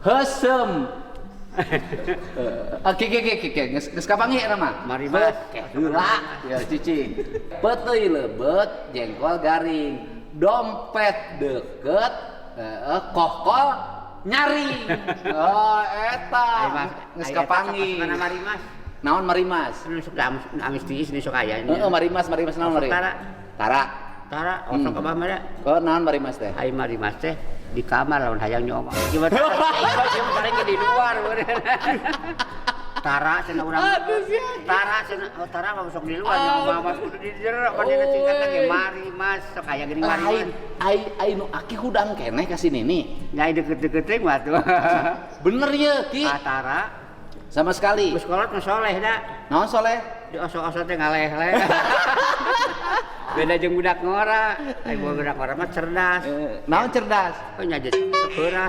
Hesem. Oke, geus kapangi eta mah. Mari mas. Heula, ya cicing. Peteuy leubet, jengkol garing. Dompet deket, kohkol nyari. Oh, eta. Geus kapangi. Mana mari mas? Naon mari mas? Anu sok amis tiis ni sok aya. Heeh, mari mas naon mari? Tara. Tara, osok ka mah. Oh, naon mari mas teh? Ai mari mas teh di kamar lawan hayang nyoma. Gimana? Yang paling di luar. Tara cenah urang. Tara mah sok di luar nyoma mas kudu di jero. Pandina singkat lagi mari mas sok aya geuning mari mas. Ai nu aki hudang keneh ka sini nih. Nyai deket-deket teh mah tuh. Bener ye, Ki. Tara Sama sekali. geus kolot mah soleh da. Naon soleh? Di oso-oso teh ngaleh-leh. Beda jeung budak ngora. Ai budak ngora mah cerdas. Naon cerdas? Oh nya jadi sepeurah.